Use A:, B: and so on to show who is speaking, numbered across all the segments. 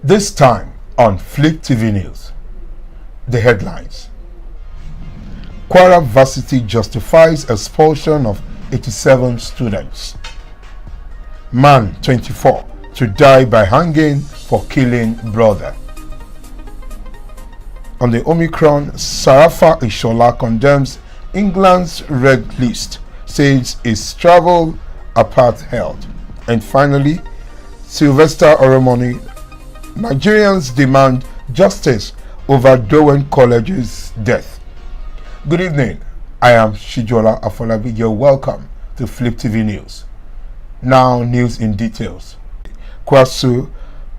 A: This time on Fliptv News, the headlines. Kwara Varsity justifies expulsion of 87 students. Man 24 to die by hanging for killing brother. On the Omicron, Sarafa Ishola condemns England's red list, says its travel apart held. And finally, Sylvester Oromoni, Nigerians demand justice over Dowen College's death. Good evening, I am Shijola Afolabi. You're welcome to Fliptv News. Now, news in details. Kwasu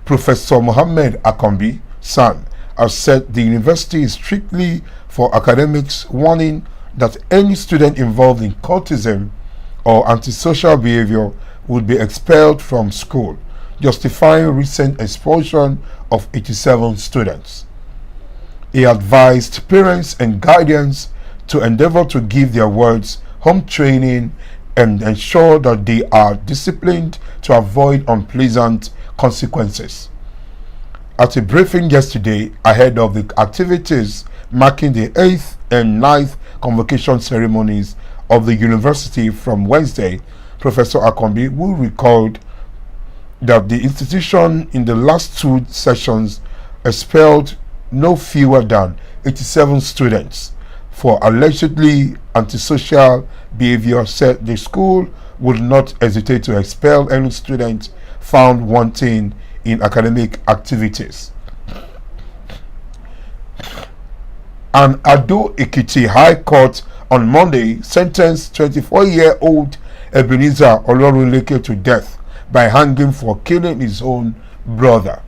A: Professor Mohammed Akombi, son, has said the university is strictly for academics, warning that any student involved in cultism or antisocial behavior would be expelled from school, justifying recent expulsion of 87 students. He advised parents and guardians to endeavor to give their wards home training and ensure that they are disciplined to avoid unpleasant consequences. At a briefing yesterday ahead of the activities marking the 8th and 9th convocation ceremonies of the university from Wednesday, Professor Akombi, who recalled that the institution in the last two sessions expelled no fewer than 87 students for allegedly antisocial behavior, said the school would not hesitate to expel any student found wanting in academic activities. An Ado Ekiti High Court on Monday sentenced 24-year-old Ebenezer Olorunleke to death by hanging for killing his own brother.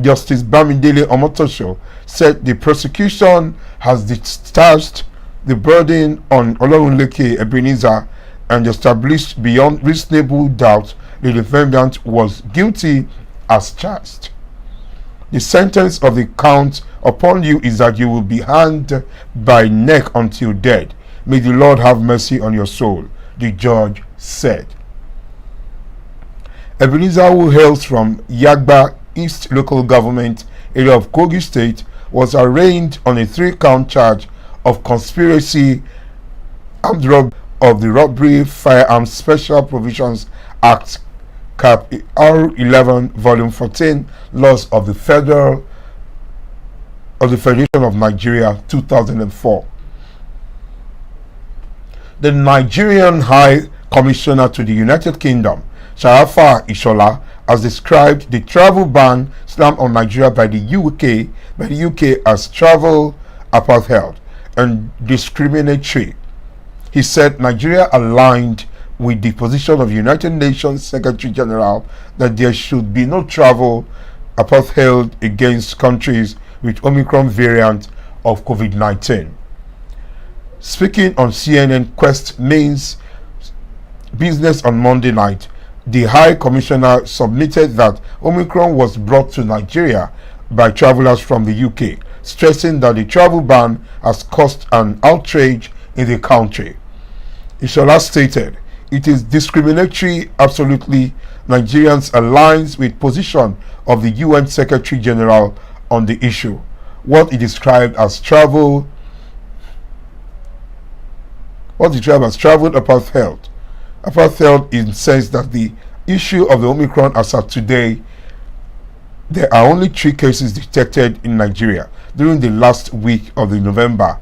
A: Justice Bamidele Omotosho said the prosecution has discharged the burden on Olorunleke Ebenezer and established beyond reasonable doubt the defendant was guilty as charged. The sentence of the count upon you is that you will be hanged by neck until dead. May the Lord have mercy on your soul, the judge said. Ebenezer, who hails from Yagba East local government area of Kogi State, was arraigned on a 3-count charge of conspiracy, armed robbery of the Robbery Firearms Special Provisions Act, Cap R11, Volume 14, Laws of the Federation of Nigeria, 2004. The Nigerian High Commissioner to the United Kingdom, Sarafa Ishola, has described the travel ban slammed on Nigeria by the UK as travel apartheid and discriminatory. He said Nigeria aligned with the position of United Nations Secretary General that there should be no travel apartheid against countries with Omicron variant of COVID-19. Speaking on CNN Quest Main's Business on Monday night, the High Commissioner submitted that Omicron was brought to Nigeria by travelers from the UK, stressing that the travel ban has caused an outrage in the country. Ishola stated, "It is discriminatory, absolutely. Nigerians aligns with position of the UN Secretary General on the issue." What he described as travel apartheid. Apartheid in the sense that the issue of the Omicron as of today, there are only 3 cases detected in Nigeria during the last week of November.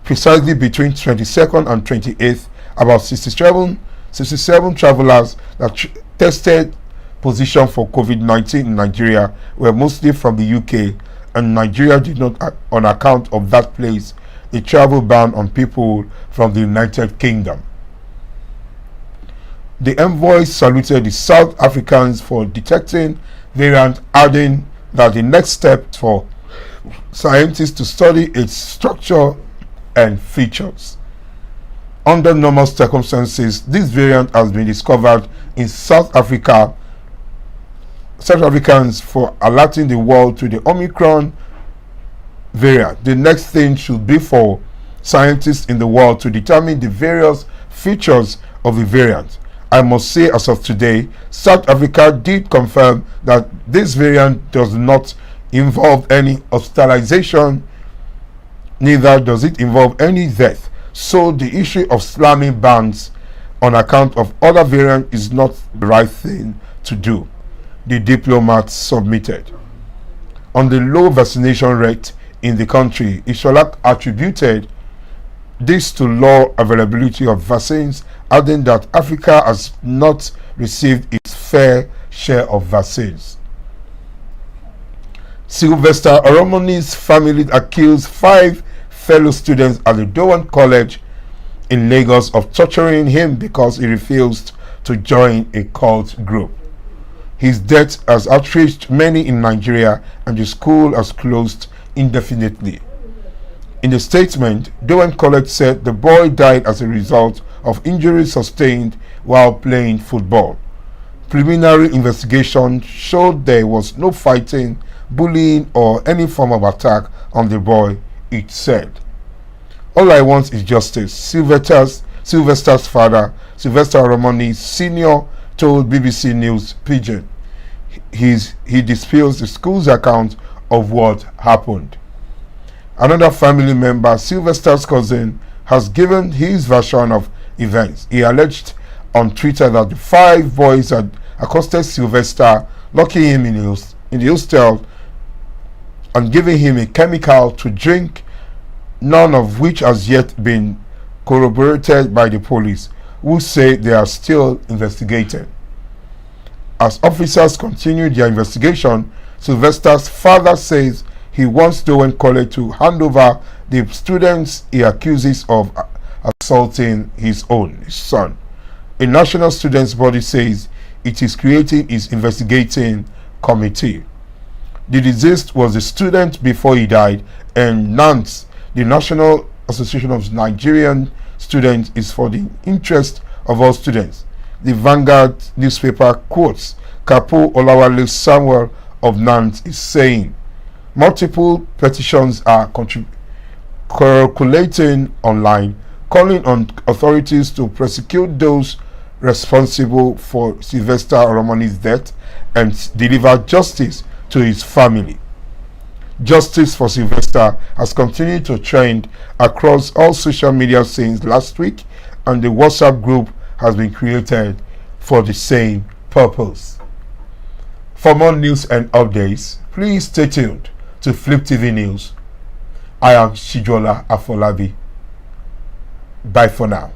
A: Precisely between 22nd and 28th, about 67 travelers that tested positive for COVID-19 in Nigeria were mostly from the UK, and Nigeria did not, on account of that, place a travel ban on people from the United Kingdom. The envoy saluted the South Africans for detecting variant, adding that the next step for scientists to study its structure and features. Under normal circumstances, this variant has been discovered in South Africa. South Africans for alerting the world to the Omicron variant. The next thing should be for scientists in the world to determine the various features of the variant I must say, as of today, South Africa did confirm that this variant does not involve any hospitalization, neither does it involve any death. So the issue of slamming bans on account of other variants is not the right thing to do, the diplomat submitted. On the low vaccination rate in the country, Ishola attributed this to low availability of vaccines, adding that Africa has not received its fair share of vaccines. Sylvester Oromoni's family accused 5 fellow students at the Dowen College in Lagos of torturing him because he refused to join a cult group. His death has outraged many in Nigeria, and the school has closed indefinitely. In a statement, Dowen College said the boy died as a result of injuries sustained while playing football. Preliminary investigation showed there was no fighting, bullying, or any form of attack on the boy, it said. All I want is justice, Sylvester's father, Sylvester Oromoni Sr., told BBC News Pidgin. He disputes the school's account of what happened. Another family member, Sylvester's cousin, has given his version of events. He alleged on Twitter that the 5 boys had accosted Sylvester, locking him in the hostel and giving him a chemical to drink, none of which has yet been corroborated by the police, who say they are still investigating. As officers continue their investigation, Sylvester's father says he wants Dowen College to hand over the students he accuses of assaulting his son. A national students body says it is creating its investigating committee. The deceased was a student before he died, and NANS, the National Association of Nigerian Students, is for the interest of all students. The Vanguard newspaper quotes Kapo Olawale Samuel of NANS is saying, multiple petitions are circulating online, calling on authorities to prosecute those responsible for Sylvester Oromoni's death and deliver justice to his family. Justice for Sylvester has continued to trend across all social media since last week, and the WhatsApp group has been created for the same purpose. For more news and updates, please stay tuned to Fliptv News. I am Shijola Afolabi. Bye for now.